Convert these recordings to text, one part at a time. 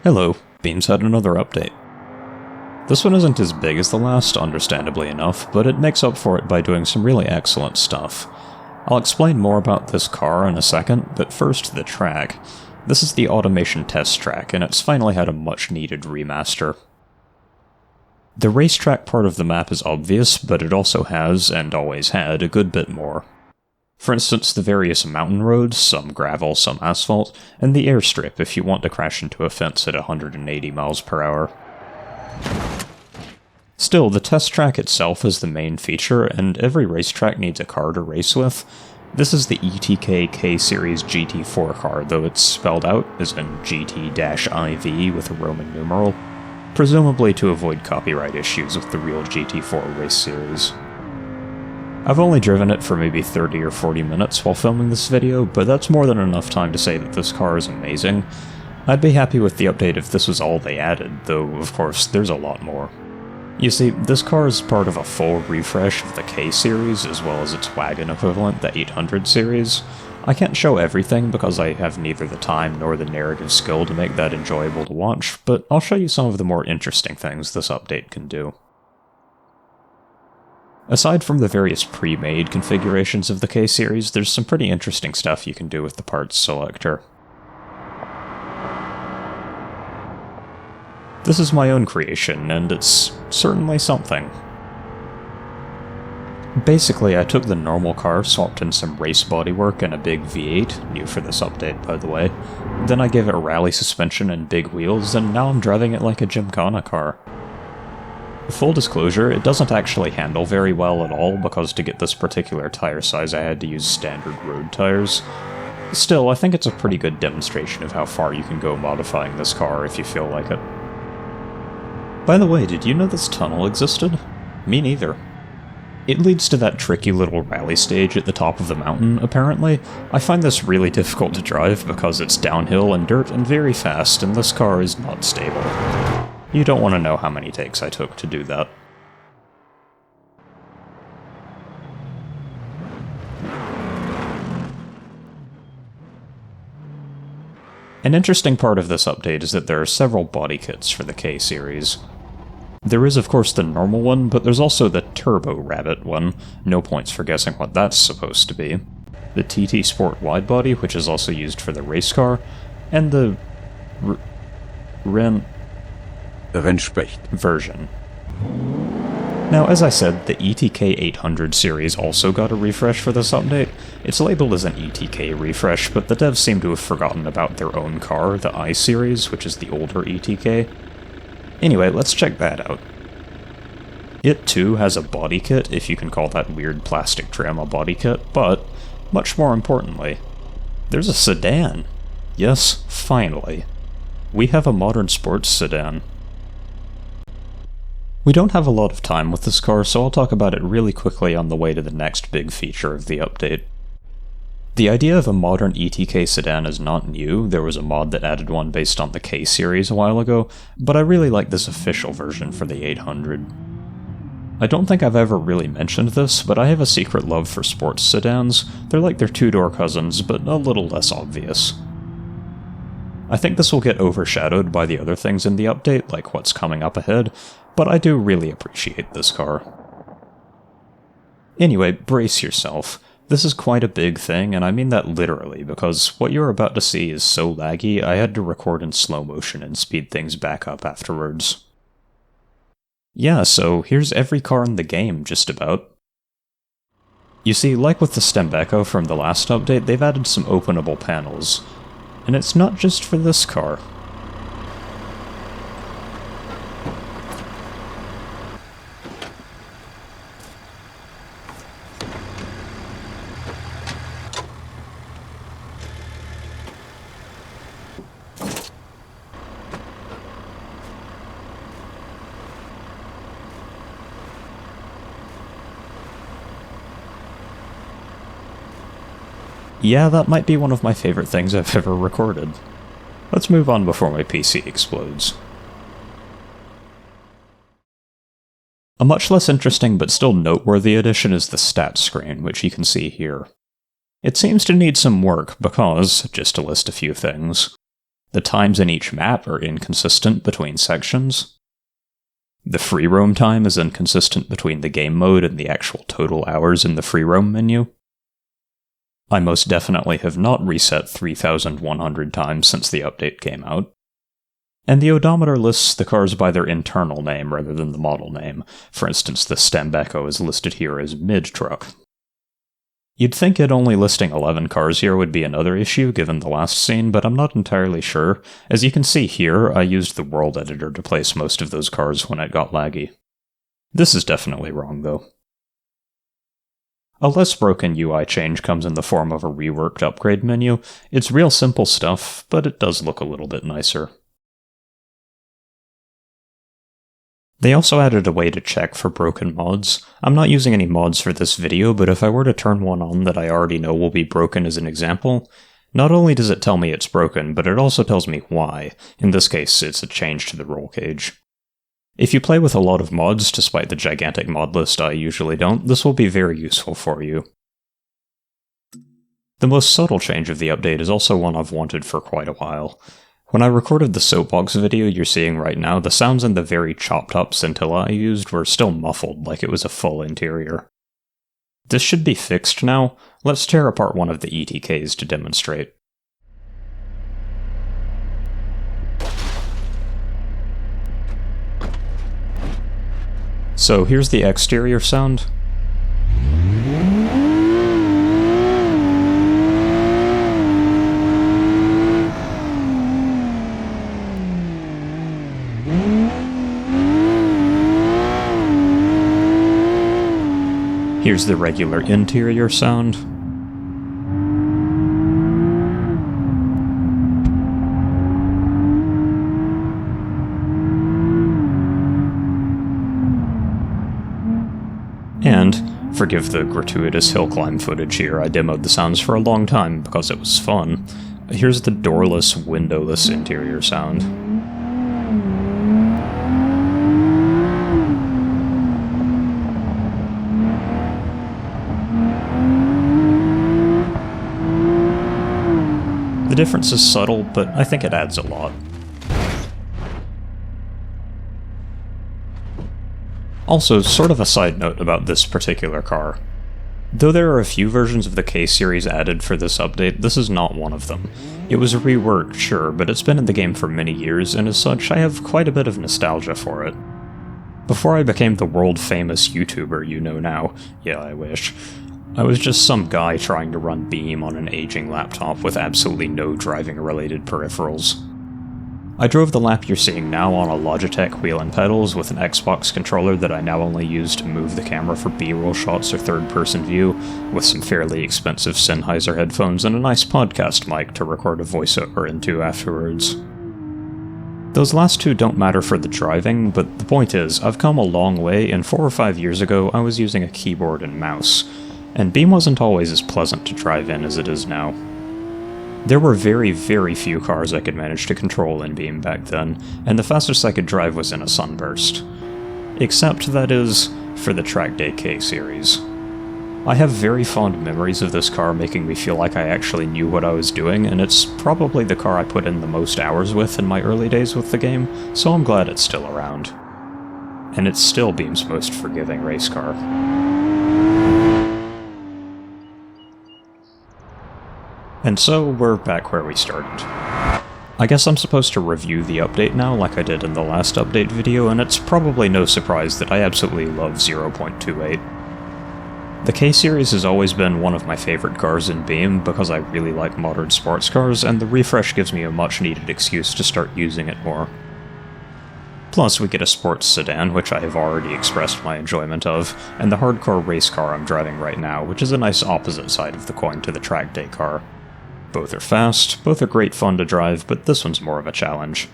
Hello, Beams had another update. This one isn't as big as the last, understandably enough, but it makes up for it by doing some really excellent stuff. I'll explain more about this car in a second, but first the track. This is the automation test track, and it's finally had a much-needed remaster. The racetrack part of the map is obvious, but it also has, and always had, a good bit more. For instance, the various mountain roads, some gravel, some asphalt, and the airstrip if you want to crash into a fence at 180 miles per hour. Still, the test track itself is the main feature, and every racetrack needs a car to race with. This is the ETK K-Series GT4 car, though it's spelled out as in GT-IV with a Roman numeral, presumably to avoid copyright issues with the real GT4 race series. I've only driven it for maybe 30 or 40 minutes while filming this video, but that's more than enough time to say that this car is amazing. I'd be happy with the update if this was all they added, though of course there's a lot more. You see, this car is part of a full refresh of the K-Series as well as its wagon equivalent, the 800 series. I can't show everything because I have neither the time nor the narrative skill to make that enjoyable to watch, but I'll show you some of the more interesting things this update can do. Aside from the various pre-made configurations of the K-Series, there's some pretty interesting stuff you can do with the parts selector. This is my own creation, and it's certainly something. Basically, I took the normal car, swapped in some race bodywork and a big V8, new for this update by the way, then I gave it rally suspension and big wheels, and now I'm driving it like a Gymkhana car. Full disclosure, it doesn't actually handle very well at all because to get this particular tire size I had to use standard road tires. Still, I think it's a pretty good demonstration of how far you can go modifying this car if you feel like it. By the way, did you know this tunnel existed? Me neither. It leads to that tricky little rally stage at the top of the mountain, apparently. I find this really difficult to drive because it's downhill and dirt and very fast, and this car is not stable. You don't want to know how many takes I took to do that. An interesting part of this update is that there are several body kits for the K-Series. There is of course the normal one, but there's also the Turbo Rabbit one, no points for guessing what that's supposed to be, the TT Sport Widebody, which is also used for the race car, and the Rennspecht version. Now, as I said, the ETK 800 series also got a refresh for this update. It's labeled as an ETK refresh, but the devs seem to have forgotten about their own car, the I-Series, which is the older ETK. Anyway, let's check that out. It too has a body kit, if you can call that weird plastic trim a body kit, but, much more importantly, there's a sedan. Yes, finally. We have a modern sports sedan. We don't have a lot of time with this car, so I'll talk about it really quickly on the way to the next big feature of the update. The idea of a modern ETK sedan is not new. There was a mod that added one based on the K-Series a while ago, but I really like this official version for the 800. I don't think I've ever really mentioned this, but I have a secret love for sports sedans. They're like their two-door cousins, but a little less obvious. I think this will get overshadowed by the other things in the update, like what's coming up ahead, but I do really appreciate this car. Anyway, brace yourself. This is quite a big thing, and I mean that literally, because what you're about to see is so laggy I had to record in slow motion and speed things back up afterwards. Yeah, so here's every car in the game, just about. You see, like with the Stembeco from the last update, they've added some openable panels. And it's not just for this car. Yeah, that might be one of my favorite things I've ever recorded. Let's move on before my PC explodes. A much less interesting but still noteworthy addition is the stats screen, which you can see here. It seems to need some work because, just to list a few things, The times in each map are inconsistent between sections. The free roam time is inconsistent between the game mode and the actual total hours in the free roam menu. I most definitely have not reset 3,100 times since the update came out. And the odometer lists the cars by their internal name rather than the model name. For instance, the Stembeco is listed here as mid-truck. You'd think it only listing 11 cars here would be another issue given the last scene, but I'm not entirely sure. As you can see here, I used the world editor to place most of those cars when it got laggy. This is definitely wrong, though. A less broken UI change comes in the form of a reworked upgrade menu. It's real simple stuff, but it does look a little bit nicer. They also added a way to check for broken mods. I'm not using any mods for this video, but if I were to turn one on that I already know will be broken as an example, not only does it tell me it's broken, but it also tells me why. In this case, it's a change to the roll cage. If you play with a lot of mods, despite the gigantic mod list I usually don't, this will be very useful for you. The most subtle change of the update is also one I've wanted for quite a while. When I recorded the soapbox video you're seeing right now, the sounds in the very chopped up scintilla I used were still muffled like it was a full interior. This should be fixed now. Let's tear apart one of the ETKs to demonstrate. So here's the exterior sound. Here's the regular interior sound. And, forgive the gratuitous hill climb footage here, I demoed the sounds for a long time because it was fun. Here's the doorless, windowless interior sound. The difference is subtle, but I think it adds a lot. Also, sort of a side note about this particular car. Though there are a few versions of the K-Series added for this update, this is not one of them. It was reworked, sure, but it's been in the game for many years, and as such, I have quite a bit of nostalgia for it. Before I became the world-famous YouTuber you know now, yeah, I wish, I was just some guy trying to run Beam on an aging laptop with absolutely no driving-related peripherals. I drove the lap you're seeing now on a Logitech wheel and pedals with an Xbox controller that I now only use to move the camera for B-roll shots or third-person view, with some fairly expensive Sennheiser headphones and a nice podcast mic to record a voiceover into afterwards. Those last two don't matter for the driving, but the point is, I've come a long way, and 4 or 5 years ago I was using a keyboard and mouse, and Beam wasn't always as pleasant to drive in as it is now. There were very, very few cars I could manage to control in Beam back then, and the fastest I could drive was in a Sunburst. Except, that is, for the Track Day K-Series. I have very fond memories of this car making me feel like I actually knew what I was doing, and it's probably the car I put in the most hours with in my early days with the game, so I'm glad it's still around. And it's still Beam's most forgiving race car. And so, we're back where we started. I guess I'm supposed to review the update now like I did in the last update video, and it's probably no surprise that I absolutely love 0.28. The K-Series has always been one of my favorite cars in Beam because I really like modern sports cars, and the refresh gives me a much-needed excuse to start using it more. Plus, we get a sports sedan, which I have already expressed my enjoyment of, and the hardcore race car I'm driving right now, which is a nice opposite side of the coin to the track day car. Both are fast, both are great fun to drive, but this one's more of a challenge.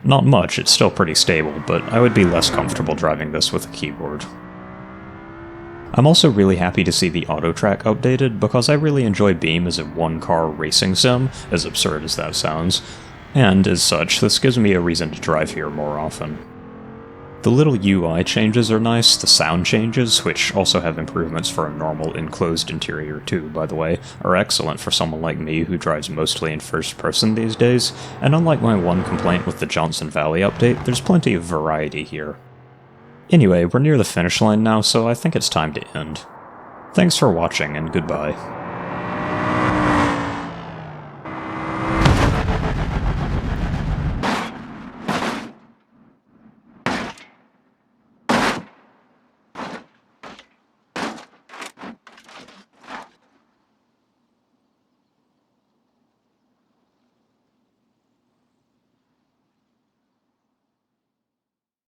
Not much, it's still pretty stable, but I would be less comfortable driving this with a keyboard. I'm also really happy to see the auto track updated, because I really enjoy Beam as a one-car racing sim, as absurd as that sounds, and as such, this gives me a reason to drive here more often. The little UI changes are nice, the sound changes, which also have improvements for a normal enclosed interior too, by the way, are excellent for someone like me who drives mostly in first person these days, and unlike my one complaint with the Johnson Valley update, there's plenty of variety here. Anyway, we're near the finish line now, so I think it's time to end. Thanks for watching, and goodbye.